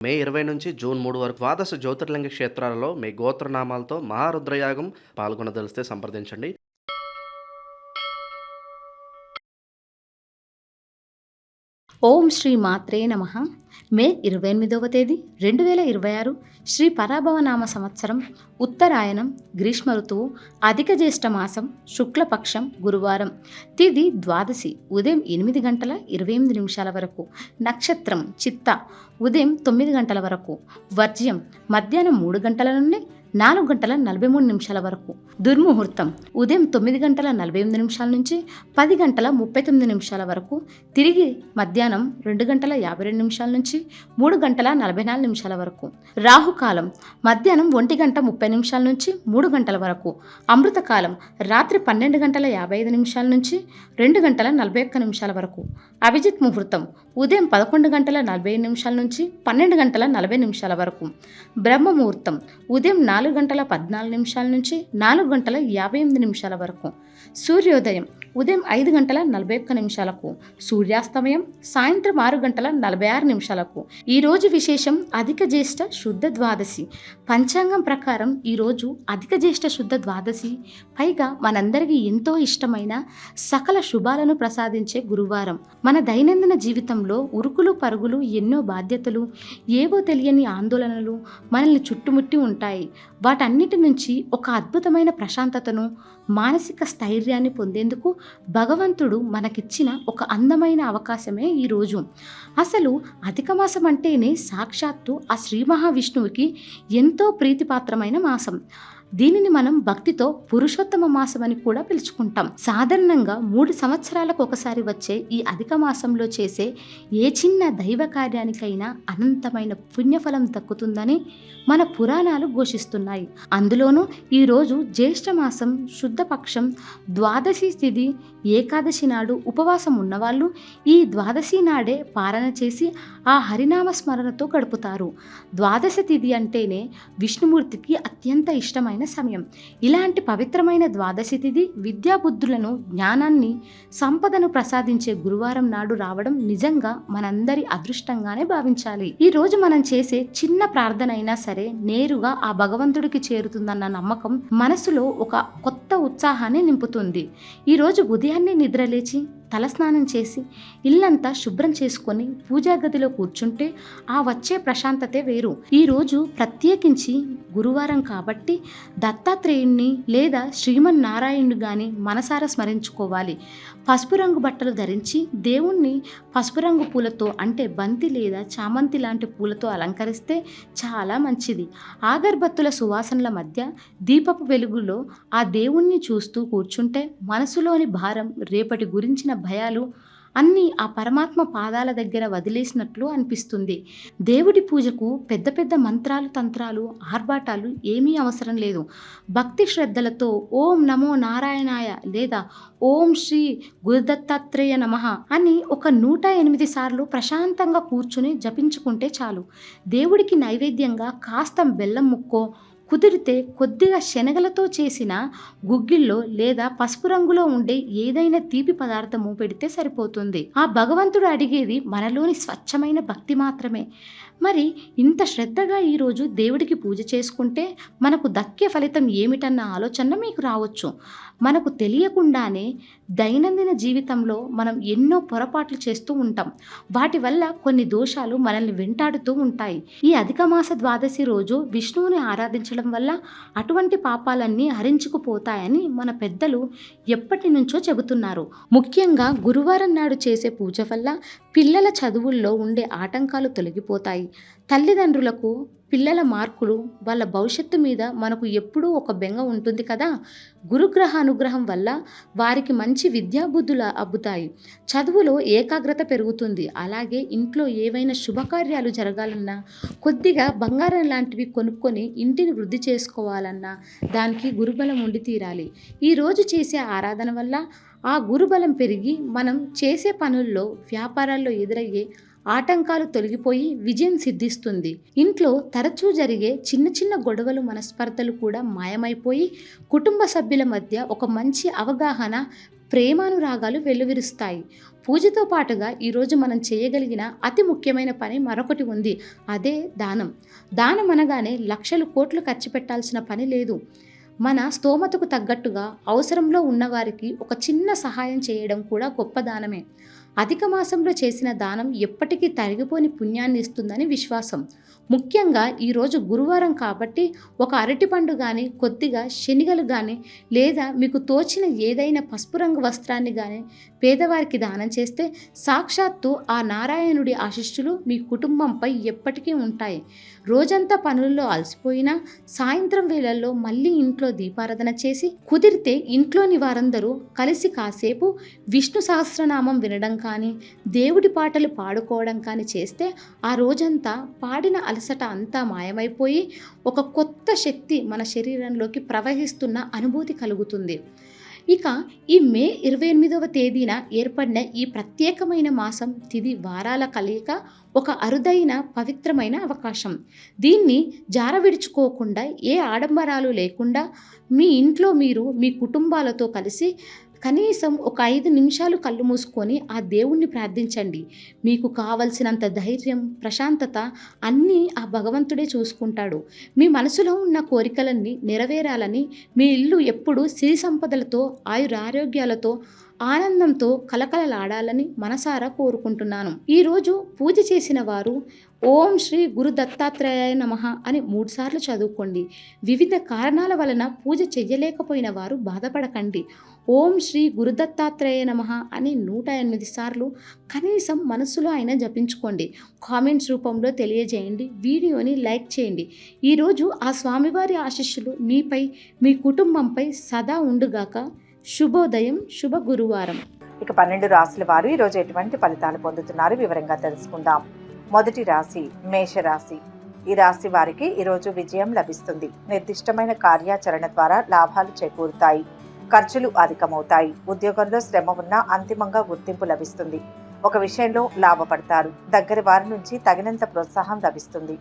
మే 20 నుంచి జూన్ 3 వరకు ద్వాదశ జ్యోతిర్లింగ క్షేత్రాలలో మీ గోత్రనామాలతో మహారుద్రయాగం పాల్గొనదలిస్తే సంప్రదించండి. ఓం శ్రీ మాత్రే నమః. మే 28వ తేదీ 2026 శ్రీ పరాభవనామ సంవత్సరం, ఉత్తరాయణం, గ్రీష్మ ఋతువు, అధిక జ్యేష్ఠ మాసం, శుక్లపక్షం, గురువారం. తిథి ద్వాదశి, ఉదయం 8 గంటల 28 నిమిషాల వరకు. నక్షత్రం చిత్త, ఉదయం 9 గంటల వరకు. వర్జ్యం మధ్యాహ్నం 3 గంటల నుండి 4 గంటల 43 నిమిషాల వరకు. దుర్ముహూర్తం ఉదయం 9 గంటల 48 నిమిషాల నుంచి 10 గంటల 39 నిమిషాల వరకు. తిరిగి మధ్యాహ్నం 2 గంటల 52 నిమిషాల నుంచి 3 గంటల 44 నిమిషాల వరకు. రాహుకాలం మధ్యాహ్నం 1 గంట 30 నిమిషాల నుంచి 3 గంటల వరకు. అమృతకాలం రాత్రి 12 గంటల 55 నిమిషాల నుంచి 2 గంటల 41 నిమిషాల వరకు. అభిజిత్ ముహూర్తం ఉదయం 11 గంటల 45 నిమిషాల నుంచి 12 గంటల 40 నిమిషాల వరకు. బ్రహ్మ ముహూర్తం ఉదయం 4 గంటల 14 నిమిషాల నుంచి 4 గంటల 58 నిమిషాల వరకు. సూర్యోదయం ఉదయం 5 గంటల 41 నిమిషాలకు. సూర్యాస్తమయం సాయంత్రం 6 గంటల 46 నిమిషాలకు. ఈరోజు విశేషం అధిక జ్యేష్ఠ శుద్ధ ద్వాదశి. పంచాంగం ప్రకారం ఈరోజు అధిక జ్యేష్ఠ శుద్ధ ద్వాదశి, పైగా మనందరికీ ఎంతో ఇష్టమైన సకల శుభాలను ప్రసాదించే గురువారం. మన దైనందిన జీవితంలో ఉరుకులు పరుగులు, ఎన్నో బాధ్యతలు, ఏవో తెలియని ఆందోళనలు మనల్ని చుట్టుముట్టి ఉంటాయి. వాటన్నిటి నుంచి ఒక అద్భుతమైన ప్రశాంతతను, మానసిక స్థైర్యాన్ని పొందేందుకు భగవంతుడు మనకిచ్చిన ఒక అందమైన అవకాశమే ఈరోజు. అసలు అధిక మాసం అంటేనే సాక్షాత్తు ఆ శ్రీ మహావిష్ణువుకి ఎంతో ప్రీతిపాత్రమైన మాసం. దీనిని మనం భక్తితో పురుషోత్తమ మాసం అని కూడా పిలుచుకుంటాం. సాధారణంగా 3 సంవత్సరాలకు ఒకసారి వచ్చే ఈ అధిక మాసంలో చేసే ఏ చిన్న దైవ కార్యానికైనా అనంతమైన పుణ్యఫలం దక్కుతుందని మన పురాణాలు ఘోషిస్తున్నాయి. అందులోనూ ఈరోజు జ్యేష్ఠ మాసం శుద్ధపక్షం ద్వాదశి తిథి ఏకాదశి నాడు ఉపవాసం ఉన్నవాళ్ళు ఈ ద్వాదశి నాడే పారణ చేసి ఆ హరినామ స్మరణతో గడుపుతారు. ద్వాదశి తిథి అంటేనే విష్ణుమూర్తికి అత్యంత ఇష్టమైన సమయం. ఇలాంటి పవిత్రమైన ద్వాదశి తిథి విద్యాబుద్ధులను, జ్ఞానాన్ని, సంపదను ప్రసాదించే గురువారం నాడు రావడం నిజంగా మనందరి అదృష్టంగానే భావించాలి. ఈ రోజు మనం చేసే చిన్న ప్రార్థన అయినా సరే నేరుగా ఆ భగవంతుడికి చేరుతుందన్న నమ్మకం మనసులో ఒక కొత్త ఉత్సాహాన్ని నింపుతుంది. ఈరోజు ఉదయాన్నే నిద్రలేచి తలస్నానం చేసి ఇల్లంతా శుభ్రం చేసుకొని పూజా గదిలో కూర్చుంటే ఆ వచ్చే ప్రశాంతతే వేరు. ఈరోజు ప్రత్యేకించి గురువారం కాబట్టి దత్తాత్రేయుణ్ణి లేదా శ్రీమన్నారాయణుడు గాని మనసారా స్మరించుకోవాలి. పసుపు రంగు బట్టలు ధరించి దేవుణ్ణి పసుపు రంగు పూలతో, అంటే బంతి లేదా చామంతి లాంటి పూలతో అలంకరిస్తే చాలా మంచిది. అగరబత్తుల సువాసనల మధ్య దీపపు వెలుగులో ఆ దేవుణ్ణి చూస్తూ కూర్చుంటే మనసులోని భారం, రేపటి గురించిన భయాలు అన్నీ ఆ పరమాత్మ పాదాల దగ్గర వదిలేసినట్లు అనిపిస్తుంది. దేవుడి పూజకు పెద్ద పెద్ద మంత్రాలు, తంత్రాలు, ఆర్భాటాలు ఏమీ అవసరం లేదు. భక్తి శ్రద్ధలతో ఓం నమో నారాయణాయ లేదా ఓం శ్రీ గురుదత్తాత్రేయ నమః అని ఒక 108 సార్లు ప్రశాంతంగా కూర్చుని జపించుకుంటే చాలు. దేవుడికి నైవేద్యంగా కాస్త బెల్లం ముక్కో, కుదిరితే కొద్దిగా శనగలతో చేసిన గుగ్గిల్లో లేదా పసుపు రంగులో ఉండే ఏదైనా తీపి పదార్థము పెడితే సరిపోతుంది. ఆ భగవంతుడు అడిగేది మనలోని స్వచ్ఛమైన భక్తి మాత్రమే. మరి ఇంత శ్రద్ధగా ఈరోజు దేవుడికి పూజ చేసుకుంటే మనకు దక్కే ఫలితం ఏమిటన్న ఆలోచన మీకు రావచ్చు. మనకు తెలియకుండానే దైనందిన జీవితంలో మనం ఎన్నో పొరపాట్లు చేస్తూ ఉంటాం. వాటి వల్ల కొన్ని దోషాలు మనల్ని వెంటాడుతూ ఉంటాయి. ఈ అధిక మాస ద్వాదశి రోజు విష్ణువుని ఆరాధించడం వల్ల అటువంటి పాపాలన్నీ హరించుకుపోతాయని మన పెద్దలు ఎప్పటి నుంచో చెబుతున్నారు. ముఖ్యంగా గురువారం నాడు చేసే పూజ వల్ల పిల్లల చదువుల్లో ఉండే ఆటంకాలు తొలగిపోతాయి. తల్లిదండ్రులకు పిల్లల మార్కులు, వాళ్ళ భవిష్యత్తు మీద మనకు ఎప్పుడూ ఒక బెంగ ఉంటుంది కదా. గురుగ్రహ అనుగ్రహం వల్ల వారికి మంచి విద్యాబుద్ధులు అబ్బుతాయి. చదువులో ఏకాగ్రత పెరుగుతుంది. అలాగే ఇంట్లో ఏవైనా శుభకార్యాలు జరగాలన్నా, కొద్దిగా బంగారం లాంటివి కొనుక్కొని ఇంటిని వృద్ధి చేసుకోవాలన్నా దానికి గురుబలం ఉండి తీరాలి. ఈరోజు చేసే ఆరాధన వల్ల ఆ గురుబలం పెరిగి మనం చేసే పనుల్లో, వ్యాపారాల్లో ఎదురయ్యే ఆటంకాలు తొలగిపోయి విజయం సిద్ధిస్తుంది. ఇంట్లో తరచూ జరిగే చిన్న చిన్న గొడవలు, మనస్పర్ధలు కూడా మాయమైపోయి కుటుంబ సభ్యుల మధ్య ఒక మంచి అవగాహన, ప్రేమానురాగాలు వెల్లువిరుస్తాయి. పూజతో పాటుగా ఈరోజు మనం చేయగలిగిన అతి ముఖ్యమైన పని మరొకటి ఉంది. అదే దానం. దానం అనగానే లక్షలు కోట్లు ఖర్చు పెట్టాల్సిన పని లేదు. మన స్తోమతకు తగ్గట్టుగా అవసరంలో ఉన్నవారికి ఒక చిన్న సహాయం చేయడం కూడా గొప్ప దానమే. అధిక మాసంలో చేసిన దానం ఎప్పటికీ తరిగిపోని పుణ్యాన్ని ఇస్తుందని విశ్వాసం. ముఖ్యంగా ఈరోజు గురువారం కాబట్టి ఒక అరటిపండు కానీ, కొద్దిగా శనగలు కానీ, లేదా మీకు తోచిన ఏదైనా పసుపు రంగు వస్త్రాన్ని కానీ పేదవారికి దానం చేస్తే సాక్షాత్తు ఆ నారాయణుడి ఆశీస్సులు మీ కుటుంబంపై ఎప్పటికీ ఉంటాయి. రోజంతా పనుల్లో అలసిపోయినా సాయంత్రం వేళల్లో మళ్ళీ ఇంట్లో దీపారాధన చేసి, కుదిరితే ఇంట్లోని వారందరూ కలిసి కాసేపు విష్ణు సహస్రనామం వినడం కానీ, దేవుడి పాటలు పాడుకోవడం కానీ చేస్తే ఆ రోజంతా పాడిన అలసట అంతా మాయమైపోయి ఒక కొత్త శక్తి మన శరీరంలోకి ప్రవహిస్తున్న అనుభూతి కలుగుతుంది. ఇక ఈ మే 28వ తేదీన ఏర్పడిన ఈ ప్రత్యేకమైన మాసం తిథి వారాల కలయిక ఒక అరుదైన పవిత్రమైన అవకాశం. దీన్ని జారవిడుచుకోకుండా, ఏ ఆడంబరాలు లేకుండా మీ ఇంట్లో మీరు మీ కుటుంబాలతో కలిసి కనీసం ఒక 5 నిమిషాలు కళ్ళు మూసుకొని ఆ దేవుణ్ణి ప్రార్థించండి. మీకు కావలసినంత ధైర్యం, ప్రశాంతత అన్నీ ఆ భగవంతుడే చూసుకుంటాడు. మీ మనసులో ఉన్న కోరికలన్నీ నెరవేరాలని, మీ ఇల్లు ఎప్పుడూ సిరి సంపదలతో, ఆయురారోగ్యాలతో, ఆనందంతో కలకలలాడాలని మనసారా కోరుకుంటున్నాను. ఈరోజు పూజ చేసిన వారు ఓం శ్రీ గురు దత్తాత్రేయాయ నమః అని 3 సార్లు చదువుకోండి. వివిధ కారణాల వలన పూజ చెయ్యలేకపోయిన వారు బాధపడకండి. ఓం శ్రీ గురు దత్తాత్రేయ నమః అని 108 సార్లు కనీసం మనసులో అయినా జపించుకోండి. కామెంట్స్ రూపంలో తెలియజేయండి. వీడియోని లైక్ చేయండి. ఈరోజు ఆ స్వామివారి ఆశీస్సులు మీపై, మీ కుటుంబంపై సదా ఉండుగాక. శుభోదయం. శుభ గురువారం. ఇక 12 రాశుల వారు ఈరోజు ఎటువంటి ఫలితాలు పొందుతున్నారు వివరంగా తెలుసుకుందాం. మొదటి రాశి మేషరాశి. ఈ రాశి వారికి ఈరోజు విజయం లభిస్తుంది. నిర్దిష్టమైన కార్యాచరణ ద్వారా లాభాలు చేకూరుతాయి. ఖర్చులు అధికమవుతాయి. ఉద్యోగంలో శ్రమ ఉన్నా అంతిమంగా గుర్తింపు లభిస్తుంది. ఒక విషయంలో లాభపడతారు. దగ్గర వారి నుంచి తగినంత ప్రోత్సాహం లభిస్తుంది.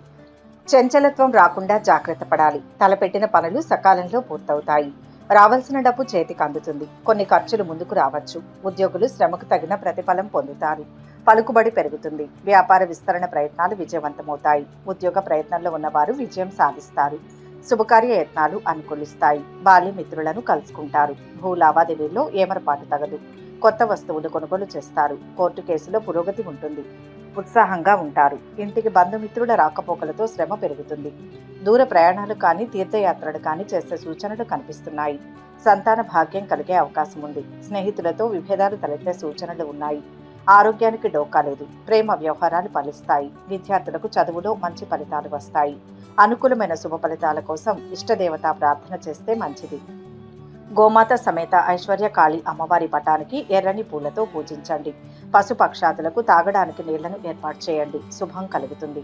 చంచలత్వం రాకుండా జాగ్రత్త పడాలి. తలపెట్టిన పనులు సకాలంలో పూర్తవుతాయి. రావాల్సిన డబ్బు చేతికి అందుతుంది. కొన్ని ఖర్చులు ముందుకు రావచ్చు. ఉద్యోగులు శ్రమకు తగిన ప్రతిఫలం పొందుతారు. పలుకుబడి పెరుగుతుంది. వ్యాపార విస్తరణ ప్రయత్నాలు విజయవంతమవుతాయి. ఉద్యోగ ప్రయత్నంలో ఉన్నవారు విజయం సాధిస్తారు. శుభకార్య యత్నాలు అనుకూలిస్తాయి. బాల్య మిత్రులను కలుసుకుంటారు. భూ లావాదేవీల్లో ఏమరపాటు తగదు. కొత్త వస్తువులు కొనుగోలు చేస్తారు. కోర్టు కేసులో పురోగతి ఉంటుంది. ఉత్సాహంగా ఉంటారు. ఇంటికి బంధుమిత్రుల రాకపోకలతో శ్రమ పెరుగుతుంది. దూర ప్రయాణాలు కానీ, తీర్థయాత్రలు కానీ చేసే సూచనలు కనిపిస్తున్నాయి. సంతాన భాగ్యం కలిగే అవకాశం ఉంది. స్నేహితులతో విభేదాలు తలెత్తే సూచనలు ఉన్నాయి. ఆరోగ్యానికి డోకా లేదు. ప్రేమ వ్యవహారాలు ఫలిస్తాయి. విద్యార్థులకు చదువులో మంచి ఫలితాలు వస్తాయి. అనుకూలమైన శుభ ఫలితాల కోసం ఇష్టదేవతా ప్రార్థన చేస్తే మంచిది. గోమాత సమేత ఐశ్వర్యకాళి అమ్మవారి పటానికి ఎర్రని పూలతో పూజించండి. పశుపక్షాదులకు తాగడానికి నీళ్లను ఏర్పాటు చేయండి. శుభం కలుగుతుంది.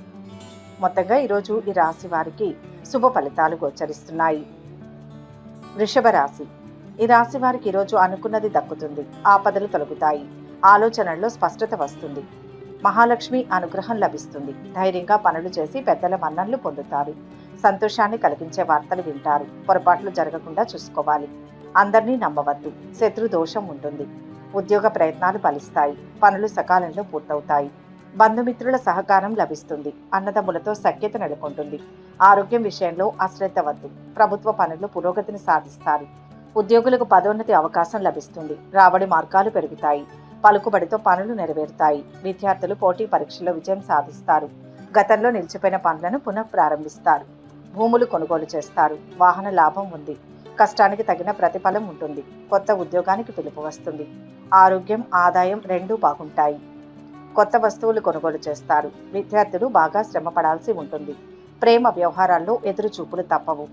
మొత్తంగా ఈరోజు ఈ రాశి వారికి శుభ ఫలితాలు గోచరిస్తున్నాయి. వృషభ రాశి. ఈ రాశి వారికి ఈరోజు అనుకున్నది దక్కుతుంది. ఆపదలు తొలగుతాయి. ఆలోచనల్లో స్పష్టత వస్తుంది. మహాలక్ష్మి అనుగ్రహం లభిస్తుంది. ధైర్యంగా పనులు చేసి పెద్దల మన్ననలు పొందుతారు. సంతోషాన్ని కలిగించే వార్తలు వింటారు. పొరపాట్లు జరగకుండా చూసుకోవాలి. అందరినీ నమ్మవద్దు. శత్రు దోషం ఉంటుంది. ఉద్యోగ ప్రయత్నాలు ఫలిస్తాయి. పనులు సకాలంలో పూర్తవుతాయి. బంధుమిత్రుల సహకారం లభిస్తుంది. అన్నదమ్ములతో సఖ్యత నెలకొంటుంది. ఆరోగ్యం విషయంలో అశ్రద్ధ వద్దు. ప్రభుత్వ పనుల్లో పురోగతిని సాధిస్తారు. ఉద్యోగులకు పదోన్నతి అవకాశం లభిస్తుంది. రాబడి మార్గాలు పెరుగుతాయి. పలుకుబడితో పనులు నెరవేరుతాయి. విద్యార్థులు పోటీ పరీక్షల్లో విజయం సాధిస్తారు. గతంలో నిలిచిపోయిన పనులను పునః ప్రారంభిస్తారు. భూములు కొనుగోలు చేస్తారు. వాహన లాభం ఉంది. కష్టానికి తగిన ప్రతిఫలం ఉంటుంది. కొత్త ఉద్యోగానికి పిలుపు వస్తుంది. ఆరోగ్యం, ఆదాయం రెండూ బాగుంటాయి. కొత్త వస్తువులు కొనుగోలు చేస్తారు. విద్యార్థులు బాగా శ్రమ పడాల్సి ఉంటుంది. ప్రేమ వ్యవహారాల్లో ఎదురు చూపులు తప్పవు.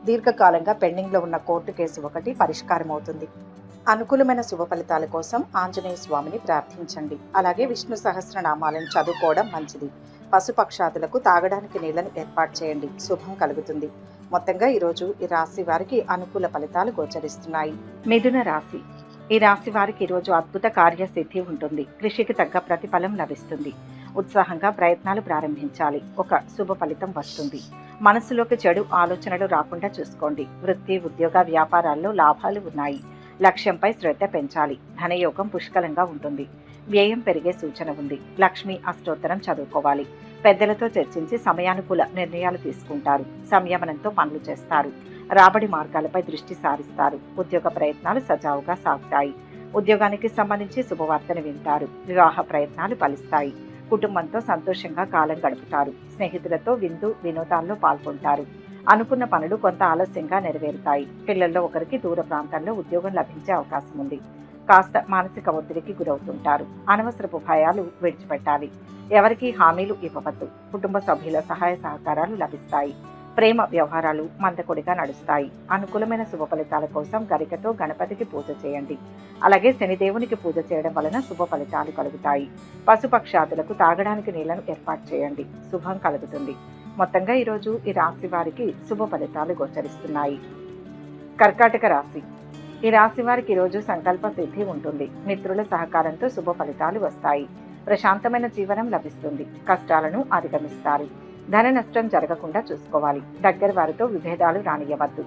దీర్ఘకాలంగా పెండింగ్లో ఉన్న కోర్టు కేసు ఒకటి పరిష్కారం అవుతుంది. అనుకూలమైన శుభ ఫలితాల కోసం ఆంజనేయ స్వామిని ప్రార్థించండి. అలాగే విష్ణు సహస్రనామాలను చదువుకోవడం మంచిది. పశుపక్షాదులకు తాగడానికి నీళ్లను ఏర్పాటు చేయండి. శుభం కలుగుతుంది. మొత్తంగా ఈరోజు ఈ రాశి వారికి అనుకూల ఫలితాలు గోచరిస్తున్నాయి. మిథున రాశి. ఈ రాశి వారికి ఈరోజు అద్భుత కార్యసిద్ధి ఉంటుంది. కృషికి తగ్గ ప్రతిఫలం లభిస్తుంది. ఉత్సాహంగా ప్రయత్నాలు ప్రారంభించాలి. ఒక శుభ ఫలితం వస్తుంది. మనసులోకి చెడు ఆలోచనలు రాకుండా చూసుకోండి. వృత్తి, ఉద్యోగ, వ్యాపారాల్లో లాభాలు ఉన్నాయి. లక్ష్యంపై శ్రద్ధ పెంచాలి. ధనయోగం పుష్కలంగా ఉంటుంది. వ్యయం పెరిగే సూచన ఉంది. లక్ష్మీ అష్టోత్తరం చదువుకోవాలి. పెద్దలతో చర్చించి సమయానుకూల నిర్ణయాలు తీసుకుంటారు. సంయమనంతో పనులు చేస్తారు. రాబడి మార్గాలపై దృష్టి సారిస్తారు. ఉద్యోగ ప్రయత్నాలు సజావుగా సాగుతాయి. ఉద్యోగానికి సంబంధించి శుభవార్తను వింటారు. వివాహ ప్రయత్నాలు ఫలిస్తాయి. కుటుంబంతో సంతోషంగా కాలం గడుపుతారు. స్నేహితులతో విందు వినోదాల్లో పాల్గొంటారు. అనుకున్న పనులు కొంత ఆలస్యంగా నెరవేరుతాయి. పిల్లల్లో ఒకరికి దూర ప్రాంతాల్లో ఉద్యోగం లభించే అవకాశం ఉంది. కాస్త మానసిక ఒత్తిడికి గురవుతుంటారు. అనవసరపు భయాలు విడిచిపెట్టాలి. ఎవరికీ హామీలు ఇవ్వవద్దు. కుటుంబ సభ్యుల సహాయ సహకారాలు లభిస్తాయి. ప్రేమ వ్యవహారాలు మందకొడిగా నడుస్తాయి. అనుకూలమైన శుభ ఫలితాల కోసం గరికతో గణపతికి పూజ చేయండి. అలాగే శనిదేవునికి పూజ చేయడం వలన శుభ ఫలితాలు కలుగుతాయి. పశుపక్షాదులకు తాగడానికి నీళ్లను ఏర్పాటు చేయండి. శుభం కలుగుతుంది. మొత్తంగా ఈరోజు ఈ రాశి వారికి శుభ ఫలితాలు గోచరిస్తున్నాయి. కర్కాటక రాశి. ఈ రాశి వారికి ఈరోజు సంకల్ప సిద్ధి ఉంటుంది. మిత్రుల సహకారంతో శుభ ఫలితాలు వస్తాయి. ప్రశాంతమైన జీవనం లభిస్తుంది. కష్టాలను అధిగమిస్తారు. ధన నష్టం జరగకుండా చూసుకోవాలి. దగ్గర వారితో విభేదాలు రానియవద్దు.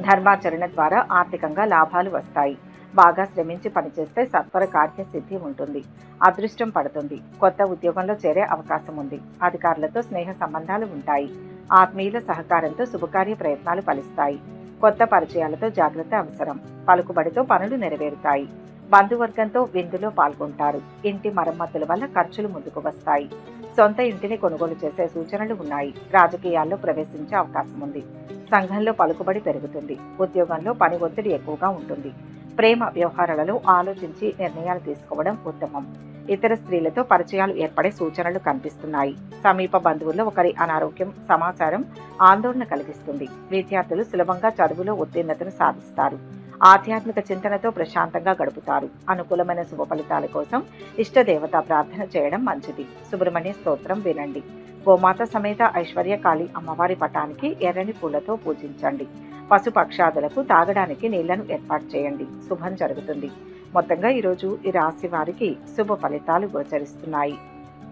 ధర్మాచరణ ద్వారా ఆర్థికంగా లాభాలు వస్తాయి. బాగా శ్రమించి పనిచేస్తే సత్వర కార్యసిద్ధి ఉంటుంది. అదృష్టం పడుతుంది. కొత్త ఉద్యోగంలో చేరే అవకాశం ఉంది. అధికారులతో స్నేహ సంబంధాలు ఉంటాయి. ఆత్మీయుల సహకారంతో శుభకార్య ప్రయత్నాలు ఫలిస్తాయి. కొత్త పరిచయాలతో జాగ్రత్త అవసరం. పలుకుబడితో పనులు నెరవేరుతాయి. బంధువర్గంతో విందులో పాల్గొంటారు. ఇంటి మరమ్మతుల వల్ల ఖర్చులు ముందుకు వస్తాయి. సొంత ఇంటిని కొనుగోలు చేసే సూచనలు ఉన్నాయి. రాజకీయాల్లో ప్రవేశించే అవకాశం ఉంది. సంఘంలో పలుకుబడి పెరుగుతుంది. ఉద్యోగంలో పని ఒత్తిడి ఎక్కువగా ఉంటుంది. ప్రేమ వ్యవహారాలలో ఆలోచించి నిర్ణయాలు తీసుకోవడం ఉత్తమం. ఇతర స్త్రీలతో పరిచయాలు ఏర్పడే సూచనలు కనిపిస్తున్నాయి. సమీప బంధువుల్లో ఒకరి అనారోగ్యం సమాచారం ఆందోళన కలిగిస్తుంది. విద్యార్థులు సులభంగా చదువులో ఉత్తీర్ణతను సాధిస్తారు. ఆధ్యాత్మిక చింతనతో ప్రశాంతంగా గడుపుతారు. అనుకూలమైన శుభ ఫలితాల కోసం ఇష్టదేవతా ప్రార్థన చేయడం మంచిది. సుబ్రహ్మణ్య స్తోత్రం వినండి. గోమాత సమేత ఐశ్వర్యకాళి అమ్మవారి పటానికి ఎర్రని పూలతో పూజించండి. పశుపక్షాదులకు తాగడానికి నీళ్లను ఏర్పాటు చేయండి. శుభం జరుగుతుంది. మొత్తంగా ఈరోజు ఈ రాశి వారికి శుభ ఫలితాలు గోచరిస్తున్నాయి.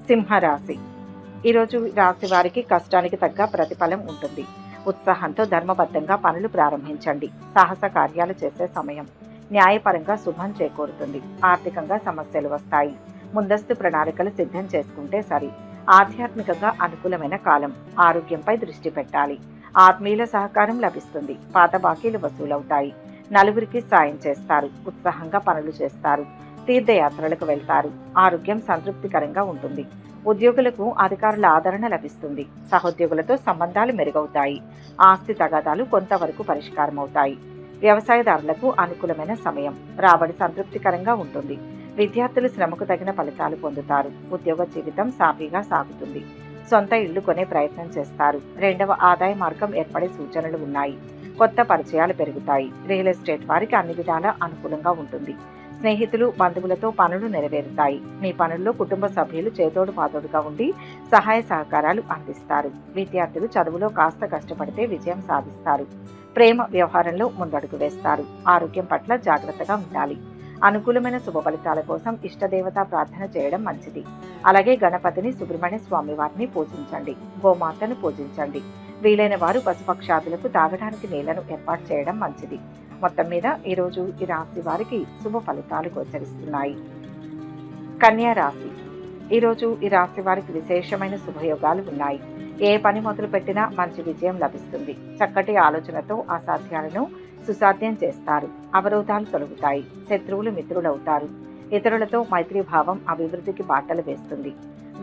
సింహరాశి. ఈరోజు రాశి వారికి కష్టానికి తగ్గ ప్రతిఫలం ఉంటుంది. ఉత్సాహంతో ధర్మబద్ధంగా పనులు ప్రారంభించండి. సాహస కార్యాలు చేసే సమయం. న్యాయపరంగా శుభం చేకూరుతుంది. ఆర్థికంగా సమస్యలు వస్తాయి. ముందస్తు ప్రణాళికలు సిద్ధం చేసుకుంటే సరి. ఆధ్యాత్మికంగా అనుకూలమైన కాలం. ఆరోగ్యంపై దృష్టి పెట్టాలి. ఆత్మీయుల సహకారం లభిస్తుంది. పాత బాకీలు వసూలవుతాయి. నలుగురికి సాయం చేస్తారు. ఉత్సాహంగా పనులు చేస్తారు. తీర్థయాత్రలకు వెళ్తారు. ఆరోగ్యం సంతృప్తికరంగా ఉంటుంది. ఉద్యోగులకు అధికారుల ఆదరణ లభిస్తుంది. సహోద్యోగులతో సంబంధాలు మెరుగవుతాయి. ఆస్తి తగాదాలు కొంతవరకు పరిష్కారం అవుతాయి. వ్యవసాయదారులకు అనుకూలమైన సమయం. రాబడి సంతృప్తికరంగా ఉంటుంది. విద్యార్థులు శ్రమకు తగిన ఫలితాలు పొందుతారు. ఉద్యోగ జీవితం సాఫీగా సాగుతుంది. సొంత ఇళ్లు కొనే ప్రయత్నం చేస్తారు. రెండవ ఆదాయ మార్గం ఏర్పడే సూచనలు ఉన్నాయి. కొత్త పరిచయాలు పెరుగుతాయి. రియల్ ఎస్టేట్ వారికి అన్ని విధాలా అనుకూలంగా ఉంటుంది. స్నేహితులు బంధువులతో పనులు నెరవేరుతాయి. మీ పనుల్లో కుటుంబ సభ్యులు చేతోడు పాతోడుగా ఉండి సహాయ సహకారాలు అందిస్తారు. విద్యార్థులు చదువులో కాస్త కష్టపడితే విజయం సాధిస్తారు. ప్రేమ వ్యవహారంలో ముందడుగు వేస్తారు. ఆరోగ్యం పట్ల జాగ్రత్తగా ఉండాలి. అనుకూలమైన శుభ ఫలితాల కోసం ఇష్టదేవతా ప్రార్థన చేయడం మంచిది. అలాగే గణపతిని సుబ్రహ్మణ్య స్వామి వారిని పూజించండి. గోమాతను పూజించండి. వీలైన వారు పశుపక్షాదులకు తాగడానికి నీళ్లను ఏర్పాటు చేయడం మంచిది. మొత్తం మీద ఈరోజు ఈ రాశి వారికి శుభ ఫలితాలు గోచరిస్తున్నాయి. కన్యా రాశి. ఈరోజు ఈ రాశి వారికి విశేషమైన శుభయోగాలు ఉన్నాయి. ఏ పని మొదలు పెట్టినా మంచి విజయం లభిస్తుంది. చక్కటి ఆలోచనతో అసాధ్యాలను సుసాధ్యం చేస్తారు. అవరోధాలు తొలగుతాయి. శత్రువులు మిత్రులవుతారు. ఇతరులతో మైత్రీభావం అభివృద్ధికి బాటలు వేస్తుంది.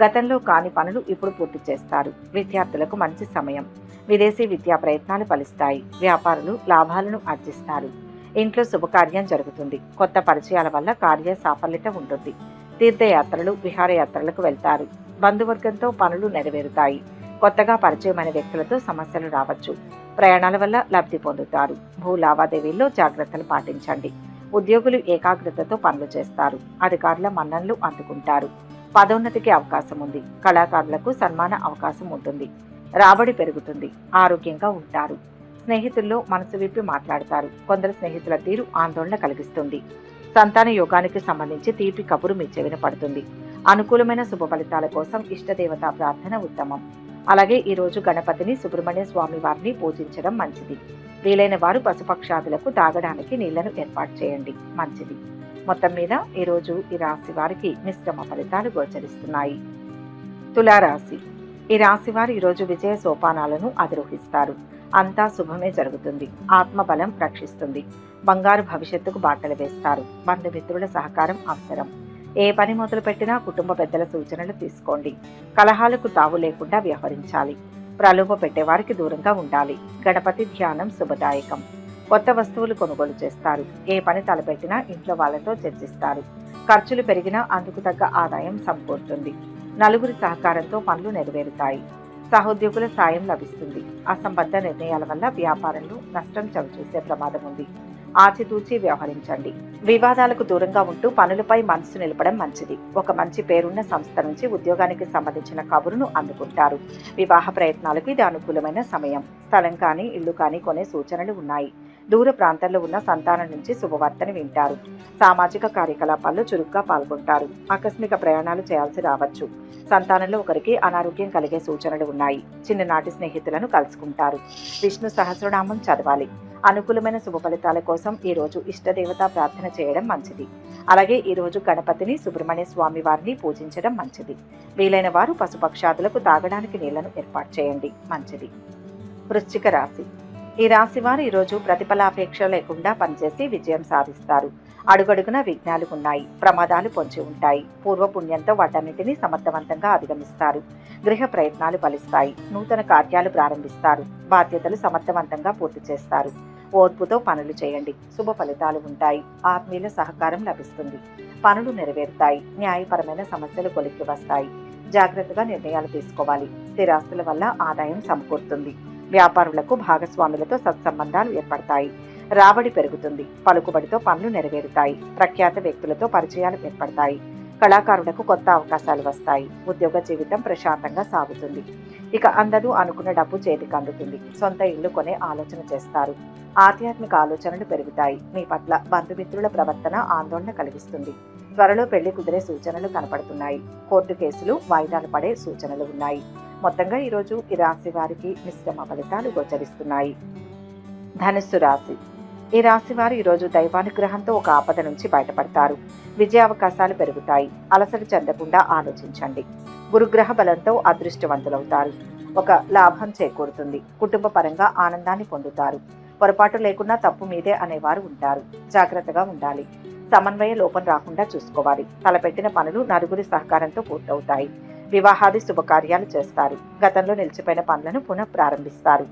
గతంలో కాని పనులు ఇప్పుడు పూర్తి చేస్తారు. విద్యార్థులకు మంచి సమయం. విదేశీ విద్యా ప్రయత్నాలు ఫలిస్తాయి. వ్యాపారులు లాభాలను ఆర్జిస్తారు. ఇంట్లో శుభకార్యం జరుగుతుంది. కొత్త పరిచయాల వల్ల కార్య సాఫల్యత ఉంటుంది. తీర్థయాత్రలు విహారయాత్రలకు వెళ్తారు. బంధువర్గంతో పనులు నెరవేరుతాయి. కొత్తగా పరిచయమైన వ్యక్తులతో సమస్యలు రావచ్చు. ప్రయాణాల వల్ల లబ్ధి పొందుతారు. భూ లావాదేవీల్లో జాగ్రత్తలు పాటించండి. ఉద్యోగులు ఏకాగ్రతతో పనులు చేస్తారు. అధికారుల మన్ననలు అందుకుంటారు. పదోన్నతికి అవకాశం ఉంది. కళాకారులకు సన్మాన అవకాశం ఉంటుంది. రాబడి పెరుగుతుంది. ఆరోగ్యంగా ఉంటారు. స్నేహితుల్లో మనసు విప్పి మాట్లాడతారు. కొందరు స్నేహితుల తీరు ఆందోళన కలిగిస్తుంది. సంతాన యోగానికి సంబంధించి తీపి కబురు మీ చెవిన పడుతుంది. అనుకూలమైన శుభ ఫలితాల కోసం ఇష్టదేవతా ప్రార్థన ఉత్తమం. అలాగే ఈరోజు గణపతిని సుబ్రహ్మణ్య స్వామి వారిని పూజించడం మంచిది. వీలైన వారు పశుపక్షాదులకు తాగడానికి నీళ్లను ఏర్పాటు చేయండి, మంచిది. మొత్తం మీద ఈరోజు ఈ రాశి వారికి మిశ్రమ ఫలితాలు గోచరిస్తున్నాయి. తులారాశి. ఈ రాశి వారు ఈరోజు విజయ సోపానాలను అధిరోహిస్తారు. అంతా శుభమే జరుగుతుంది. ఆత్మబలం రక్షిస్తుంది. బంగారు భవిష్యత్తుకు బాటలు వేస్తారు. బంధుమిత్రుల సహకారం అవసరం. ఏ పని మొదలు పెట్టినా కుటుంబ పెద్దల సూచనలు తీసుకోండి. కలహాలకు తావు లేకుండా వ్యవహరించాలి. ప్రలోభ పెట్టేవారికి దూరంగా ఉండాలి. గణపతి ధ్యానం శుభదాయకం. కొత్త వస్తువులు కొనుగోలు చేస్తారు. ఏ పని తలపెట్టినా ఇంట్లో వాళ్ళతో చర్చిస్తారు. ఖర్చులు పెరిగినా అందుకు తగ్గ ఆదాయం సమకూరుతుంది. నలుగురి సహకారంతో పనులు నెరవేరుతాయి. సహోద్యోగుల సాయం లభిస్తుంది. అసంబద్ధ నిర్ణయాల వల్ల వ్యాపారంలో నష్టం చవిచూసే ప్రమాదం ఉంది. ఆచితూచి వ్యవహరించండి. వివాదాలకు దూరంగా ఉంటూ పనులపై మనసు నిలపడం మంచిది. ఒక మంచి పేరున్న సంస్థ నుంచి ఉద్యోగానికి సంబంధించిన కబురును అందుకుంటారు. వివాహ ప్రయత్నాలకు ఇది అనుకూలమైన సమయం. స్థలం కానీ ఇల్లు కానీ కొనే సూచనలు ఉన్నాయి. దూర ప్రాంతాల్లో ఉన్న సంతానం నుంచి శుభవార్తను వింటారు. సామాజిక కార్యకలాపాల్లో చురుగ్గా పాల్గొంటారు. ఆకస్మిక ప్రయాణాలు చేయాల్సి రావచ్చు. సంతానంలో ఒకరికి అనారోగ్యం కలిగే సూచనలు ఉన్నాయి. చిన్ననాటి స్నేహితులను కలుసుకుంటారు. విష్ణు సహస్రనామం చదవాలి. అనుకూలమైన శుభ ఫలితాల కోసం ఈరోజు ఇష్టదేవతా ప్రార్థన చేయడం మంచిది. అలాగే ఈరోజు గణపతిని సుబ్రహ్మణ్య స్వామి వారిని పూజించడం మంచిది. వీలైన వారు పశుపక్షాదులకు తాగడానికి నీళ్లను ఏర్పాటు చేయండి, మంచిది. వృశ్చిక రాశి. ఈ రాశి వారు ఈరోజు ప్రతిఫలాపేక్ష లేకుండా పనిచేసి విజయం సాధిస్తారు. అడుగడుగున విఘ్నాలు ఉన్నాయి. ప్రమాదాలు పొంచి ఉంటాయి. పూర్వపుణ్యంతో వాటన్నిటినీ సమర్థవంతంగా అధిగమిస్తారు. గృహ ప్రయత్నాలు ఫలిస్తాయి. నూతన కార్యాలు ప్రారంభిస్తారు. బాధ్యతలు సమర్థవంతంగా పూర్తి చేస్తారు. ఓర్పుతో పనులు చేయండి. శుభ ఫలితాలు ఉంటాయి. ఆత్మీయుల సహకారం లభిస్తుంది. పనులు నెరవేరుతాయి. న్యాయపరమైన సమస్యలు కొలిక్కి వస్తాయి. జాగ్రత్తగా నిర్ణయాలు తీసుకోవాలి. స్థిరాస్తుల వల్ల ఆదాయం సమకూరుతుంది. వ్యాపారులకు భాగస్వాములతో సత్సంబంధాలు ఏర్పడతాయి. రాబడి పెరుగుతుంది. పలుకుబడితో పనులు నెరవేరుతాయి. ప్రఖ్యాత వ్యక్తులతో పరిచయాలు ఏర్పడతాయి. కళాకారులకు కొత్త అవకాశాలు వస్తాయి. ఉద్యోగ జీవితం ప్రశాంతంగా సాగుతుంది. ఇక అందరూ అనుకున్న డబ్బు చేతికి అందుతుంది. సొంత ఇల్లు కొనే ఆలోచన చేస్తారు. ఆధ్యాత్మిక ఆలోచనలు పెరుగుతాయి. మీ పట్ల బంధుమిత్రుల ప్రవర్తన ఆందోళన కలిగిస్తుంది. త్వరలో పెళ్లి కుదిరే సూచనలు కనపడుతున్నాయి. కోర్టు కేసులు వాయిదాలు పడే సూచనలు ఉన్నాయి. మొత్తంగా ఈరోజు ఈ రాశి వారికి మిశ్రమ ఫలితాలు గోచరిస్తున్నాయి. ధనుస్సు రాశి. ఈ రాశి వారు ఈరోజు దైవానుగ్రహంతో ఒక ఆపద నుంచి బయటపడతారు. విజయావకాశాలు పెరుగుతాయి. అలసట చెందకుండా ఆలోచించండి. గురుగ్రహ బలంతో అదృష్టవంతులవుతారు. ఒక లాభం చేకూరుతుంది. కుటుంబ పరంగా ఆనందాన్ని పొందుతారు. పొరపాటు లేకుండా తప్పు మీదే అనేవారు ఉంటారు. జాగ్రత్తగా ఉండాలి. సమన్వయ లోపం రాకుండా చూసుకోవాలి. తలపెట్టిన పనులు నలుగురి సహకారంతో పూర్తవుతాయి. వివాహాది శుభకార్యాలు చేస్తారు. గతంలో నిలిచిపోయిన పనులను పునః ప్రారంభిస్తారు.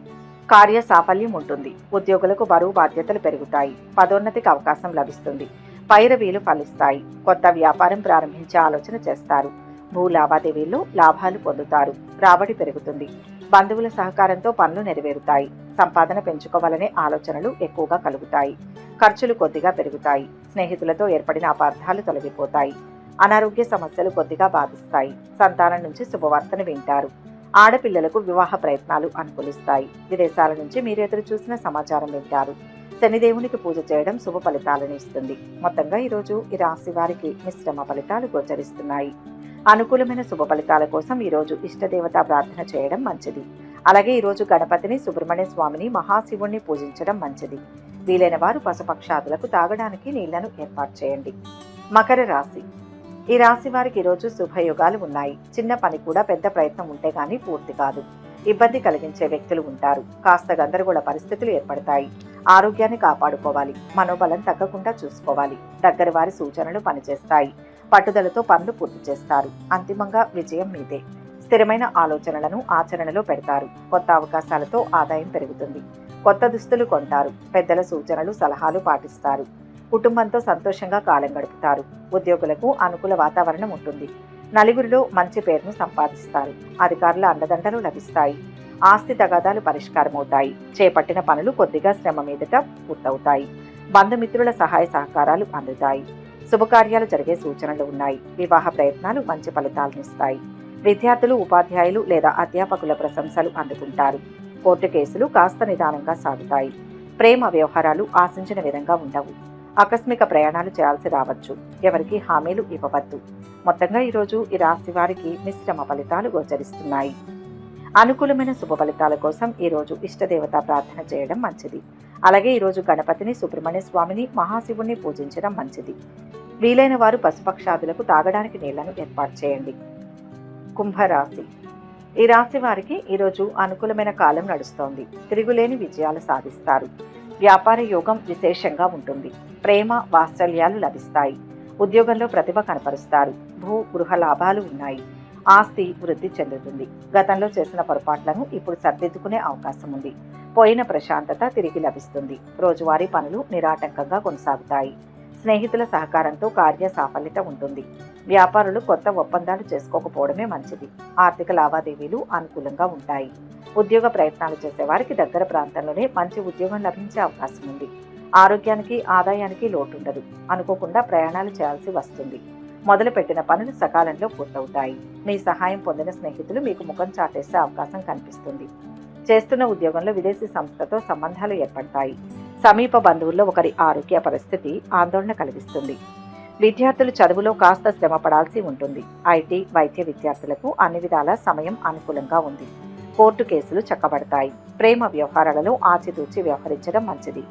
కార్య సాఫల్యం ఉంటుంది. ఉద్యోగులకు బరువు బాధ్యతలు పెరుగుతాయి. పదోన్నతికి అవకాశం లభిస్తుంది. పైరవీలు ఫలిస్తాయి. కొత్త వ్యాపారం ప్రారంభించే ఆలోచన చేస్తారు. భూ లావాదేవీల్లో లాభాలు పొందుతారు. రాబడి పెరుగుతుంది. బంధువుల సహకారంతో పనులు నెరవేరుతాయి. సంపాదన పెంచుకోవాలనే ఆలోచనలు ఎక్కువగా కలుగుతాయి. ఖర్చులు కొద్దిగా పెరుగుతాయి. స్నేహితులతో ఏర్పడిన అపార్థాలు తొలగిపోతాయి. అనారోగ్య సమస్యలు కొద్దిగా బాధిస్తాయి. సంతానం నుంచి శుభవార్తను వింటారు. ఆడపిల్లలకు వివాహ ప్రయత్నాలు అనుకూలిస్తాయి. విదేశాల నుంచి మీరు ఎదురు చూసిన సమాచారం వింటారు. శనిదేవునికి పూజ చేయడం శుభ ఫలితాలను ఇస్తుంది. మొత్తంగా ఈరోజు ఈ రాశి వారికి మిశ్రమ ఫలితాలు గోచరిస్తున్నాయి. అనుకూలమైన శుభ ఫలితాల కోసం ఈరోజు ఇష్టదేవతా ప్రార్థన చేయడం మంచిది. అలాగే ఈరోజు గణపతిని సుబ్రహ్మణ్య స్వామిని మహాశివుణ్ణి పూజించడం మంచిది. వీలైన వారు పశుపక్షాదులకు తాగడానికి నీళ్లను ఏర్పాటు చేయండి. మకర రాశి. ఈ రాశి వారికి ఈరోజు శుభయోగాలు ఉన్నాయి. చిన్న పని కూడా పెద్ద ప్రయత్నం ఉంటే గానీ పూర్తి కాదు. ఇబ్బంది కలిగించే వ్యక్తులు ఉంటారు. కాస్త గందరగోళ పరిస్థితులు ఏర్పడతాయి. ఆరోగ్యాన్ని కాపాడుకోవాలి. మనోబలం తగ్గకుండా చూసుకోవాలి. దగ్గర వారి సూచనలు పనిచేస్తాయి. పట్టుదలతో పనులు పూర్తి చేస్తారు. అంతిమంగా విజయం మీదే. స్థిరమైన ఆలోచనలను ఆచరణలో పెడతారు. కొత్త అవకాశాలతో ఆదాయం పెరుగుతుంది. కొత్త దుస్తులు కొంటారు. పెద్దల సూచనలు సలహాలు పాటిస్తారు. కుటుంబంతో సంతోషంగా కాలం గడుపుతారు. ఉద్యోగులకు అనుకూల వాతావరణం ఉంటుంది. నలుగురిలో మంచి పేరును సంపాదిస్తారు. అధికారుల అండదండలు లభిస్తాయి. ఆస్తి తగాదాలు పరిష్కారమవుతాయి. చేపట్టిన పనులు కొద్దిగా శ్రమ మీదట పూర్తవుతాయి. బంధుమిత్రుల సహాయ సహకారాలు అందుతాయి. శుభకార్యాలు జరిగే సూచనలు ఉన్నాయి. వివాహ ప్రయత్నాలు మంచి ఫలితాలనిస్తాయి. విద్యార్థులు ఉపాధ్యాయులు లేదా అధ్యాపకుల ప్రశంసలు అందుకుంటారు. కోర్టు కేసులు కాస్త నిదానంగా సాగుతాయి. ప్రేమ వ్యవహారాలు ఆశించిన విధంగా ఉండవు. ఆకస్మిక ప్రయాణాలు చేయాల్సి రావచ్చు. ఎవరికి హామీలు ఇవ్వవద్దు. మొత్తంగా ఈరోజు ఈ రాశి వారికి మిశ్రమ ఫలితాలు గోచరిస్తున్నాయి. అనుకూలమైన శుభ ఫలితాల కోసం ఈరోజు ఇష్టదేవత ప్రార్థన చేయడం మంచిది. అలాగే ఈరోజు గణపతిని, సుబ్రహ్మణ్య స్వామిని, మహాశివుణ్ణి పూజించడం మంచిది. వీలైన వారు పశుపక్షాదులకు తాగడానికి నీళ్లను ఏర్పాటు చేయండి. కుంభరాశి. ఈ రాశి వారికి ఈరోజు అనుకూలమైన కాలం నడుస్తోంది. తిరుగులేని విజయాలు సాధిస్తారు. వ్యాపార యోగం విశేషంగా ఉంటుంది. ప్రేమ, వాత్సల్యాలు లభిస్తాయి. ఉద్యోగంలో ప్రతిభ కనపరుస్తారు. భూ గృహ లాభాలు ఉన్నాయి. ఆస్తి వృద్ధి చెందుతుంది. గతంలో చేసిన పొరపాట్లను ఇప్పుడు సర్దిద్దుకునే అవకాశం ఉంది. పోయిన ప్రశాంతత తిరిగి లభిస్తుంది. రోజువారీ పనులు నిరాటంకంగా కొనసాగుతాయి. స్నేహితుల సహకారంతో కార్య సాఫల్యత ఉంటుంది. వ్యాపారులు కొత్త ఒప్పందాలు చేసుకోకపోవడమే మంచిది. ఆర్థిక లావాదేవీలు అనుకూలంగా ఉంటాయి. ఉద్యోగ ప్రయత్నాలు చేసేవారికి దగ్గర ప్రాంతంలోనే మంచి ఉద్యోగం లభించే అవకాశం ఉంది. ఆరోగ్యానికి, ఆదాయానికి లోటుండదు. అనుకోకుండా ప్రయాణాలు చేయాల్సి వస్తుంది. మొదలుపెట్టిన పనులు సకాలంలో పూర్తవుతాయి. మీ సహాయం పొందిన స్నేహితులు మీకు ముఖం చాటేసే అవకాశం కనిపిస్తుంది. చేస్తున్న ఉద్యోగంలో విదేశీ సంస్థతో సంబంధాలు ఏర్పడతాయి. సమీప బంధువుల్లో ఒకరి ఆరోగ్య పరిస్థితి ఆందోళన కలిగిస్తుంది. విద్యార్థులు చదువులో కాస్త శ్రమ పడాల్సి ఉంటుంది. ఐటీ, వైద్య విద్యార్థులకు అన్ని విధాల సమయం అనుకూలంగా ఉంది. కోర్టు కేసులు చక్కబడతాయి. ప్రేమ వ్యవహారాలలో ఆచితూచి వ్యవహరించడం మంచిది.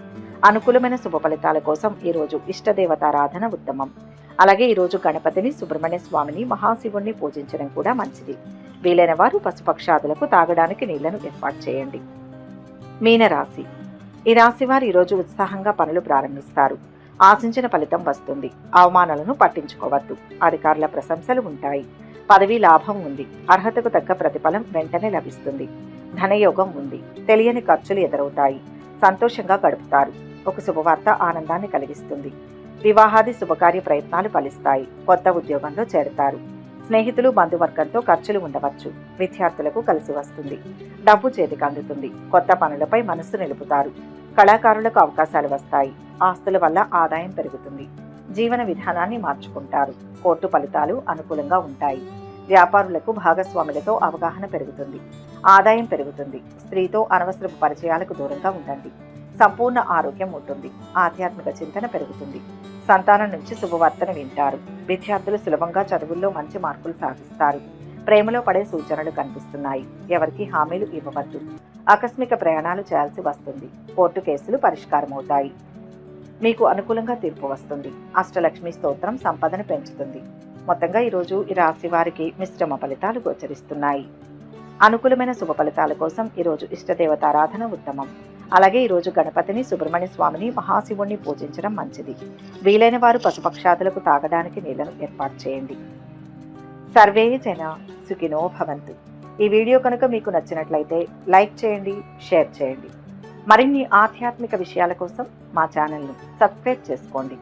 అనుకూలమైన శుభ ఫలితాల కోసం ఈరోజు ఇష్టదేవతారాధన ఉత్తమం. అలాగే ఈరోజు గణపతిని, సుబ్రహ్మణ్య స్వామిని, మహాశివుణ్ణి పూజించడం కూడా మంచిది. వీలైన వారు పశుపక్షాదులకు తాగడానికి నీళ్లను ఏర్పాటు చేయండి. మీనరాశి. ఈ రాశి వారు ఈరోజు ఉత్సాహంగా పనులు ప్రారంభిస్తారు. ఆశించిన ఫలితం వస్తుంది. అవమానాలను పట్టించుకోవద్దు. అధికారుల ప్రశంసలు ఉంటాయి. పదవీ లాభం ఉంది. అర్హతకు తగ్గ ప్రతిఫలం వెంటనే లభిస్తుంది. ధనయోగం ఉంది. తెలియని ఖర్చులు ఎదురవుతాయి. సంతోషంగా గడుపుతారు. ఒక శుభవార్త ఆనందాన్ని కలిగిస్తుంది. వివాహాది శుభకార్య ప్రయత్నాలు ఫలిస్తాయి. కొత్త ఉద్యోగంలో చేరతారు. స్నేహితులు, బంధువర్గంతో ఖర్చులు ఉండవచ్చు. విద్యార్థులకు కలిసి వస్తుంది. డబ్బు చేతికి అందుతుంది. కొత్త పనులపై మనస్సు నిలుపుతారు. కళాకారులకు అవకాశాలు వస్తాయి. ఆస్తుల వల్ల ఆదాయం పెరుగుతుంది. జీవన విధానాన్ని మార్చుకుంటారు. కోర్టు ఫలితాలు అనుకూలంగా ఉంటాయి. వ్యాపారులకు భాగస్వాములతో అవగాహన పెరుగుతుంది. ఆదాయం పెరుగుతుంది. స్త్రీతో అనవసరపు పరిచయాలకు దూరంగా ఉండండి. సంపూర్ణ ఆరోగ్యం ఉంటుంది. ఆధ్యాత్మిక చింతన పెరుగుతుంది. సంతానం నుంచి శుభవార్తను వింటారు. విద్యార్థులు సులభంగా చదువుల్లో మంచి మార్కులు సాధిస్తారు. ప్రేమలో పడే సూచనలు కనిపిస్తున్నాయి. ఎవరికి హామీలు ఇవ్వవద్దు. ఆకస్మిక ప్రయాణాలు చేయాల్సి వస్తుంది. కోర్టు కేసులు పరిష్కారమవుతాయి. మీకు అనుకూలంగా తీర్పు వస్తుంది. అష్టలక్ష్మి స్తోత్రం సంపదను పెంచుతుంది. మొత్తంగా ఈరోజు ఈ రాశి వారికి మిశ్రమ ఫలితాలు గోచరిస్తున్నాయి. అనుకూలమైన శుభ ఫలితాల కోసం ఈరోజు ఇష్టదేవతారాధన ఉత్తమం. అలాగే ఈరోజు గణపతిని, సుబ్రహ్మణ్య స్వామిని, మహాశివుణ్ణి పూజించడం మంచిది. వీలైన వారు పశుపక్షాదులకు తాగడానికి నీళ్లను ఏర్పాటు చేయండి. సర్వే జన సుఖినో భవంతు. ఈ వీడియో కనుక మీకు నచ్చినట్లయితే లైక్ చేయండి, షేర్ చేయండి. మరిన్ని ఆధ్యాత్మిక విషయాల కోసం మా ఛానల్ను సబ్స్క్రైబ్ చేసుకోండి.